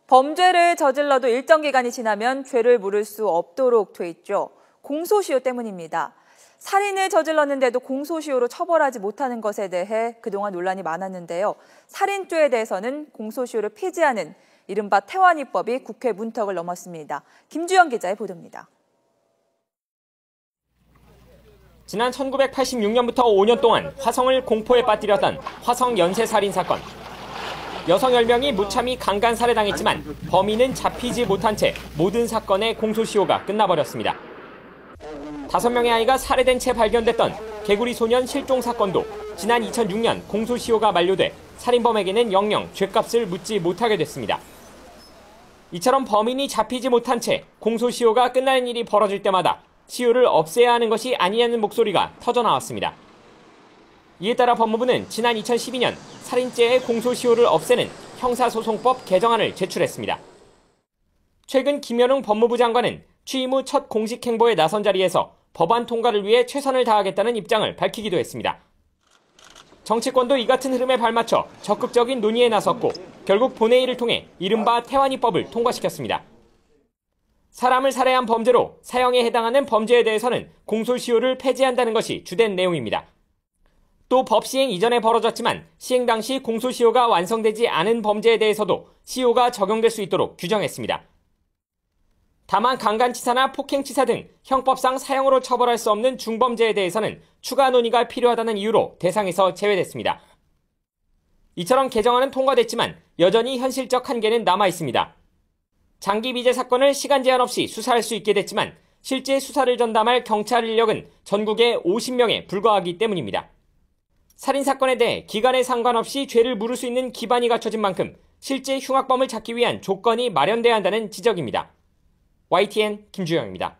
범죄를 저질러도 일정 기간이 지나면 죄를 물을 수 없도록 돼 있죠. 공소시효 때문입니다. 살인을 저질렀는데도 공소시효로 처벌하지 못하는 것에 대해 그동안 논란이 많았는데요. 살인죄에 대해서는 공소시효를 폐지하는 이른바 태완이법이 국회 문턱을 넘었습니다. 김주영 기자의 보도입니다. 지난 1986년부터 5년 동안 화성을 공포에 빠뜨렸던 화성 연쇄살인 사건. 여성 10명이 무참히 강간 살해당했지만 범인은 잡히지 못한 채 모든 사건의 공소시효가 끝나버렸습니다. 5명의 아이가 살해된 채 발견됐던 개구리 소년 실종 사건도 지난 2006년 공소시효가 만료돼 살인범에게는 영영 죗값을 묻지 못하게 됐습니다. 이처럼 범인이 잡히지 못한 채 공소시효가 끝나는 일이 벌어질 때마다 시효를 없애야 하는 것이 아니냐는 목소리가 터져나왔습니다. 이에 따라 법무부는 지난 2012년 살인죄의 공소시효를 없애는 형사소송법 개정안을 제출했습니다. 최근 김현웅 법무부 장관은 취임 후 첫 공식 행보에 나선 자리에서 법안 통과를 위해 최선을 다하겠다는 입장을 밝히기도 했습니다. 정치권도 이 같은 흐름에 발맞춰 적극적인 논의에 나섰고 결국 본회의를 통해 이른바 태완이법을 통과시켰습니다. 사람을 살해한 범죄로 사형에 해당하는 범죄에 대해서는 공소시효를 폐지한다는 것이 주된 내용입니다. 또 법 시행 이전에 벌어졌지만 시행 당시 공소시효가 완성되지 않은 범죄에 대해서도 시효가 적용될 수 있도록 규정했습니다. 다만 강간치사나 폭행치사 등 형법상 사형으로 처벌할 수 없는 중범죄에 대해서는 추가 논의가 필요하다는 이유로 대상에서 제외됐습니다. 이처럼 개정안은 통과됐지만 여전히 현실적 한계는 남아 있습니다. 장기 미제 사건을 시간 제한 없이 수사할 수 있게 됐지만 실제 수사를 전담할 경찰 인력은 전국에 50명에 불과하기 때문입니다. 살인사건에 대해 기간에 상관없이 죄를 물을 수 있는 기반이 갖춰진 만큼 실제 흉악범을 잡기 위한 조건이 마련돼야 한다는 지적입니다. YTN 김주영입니다.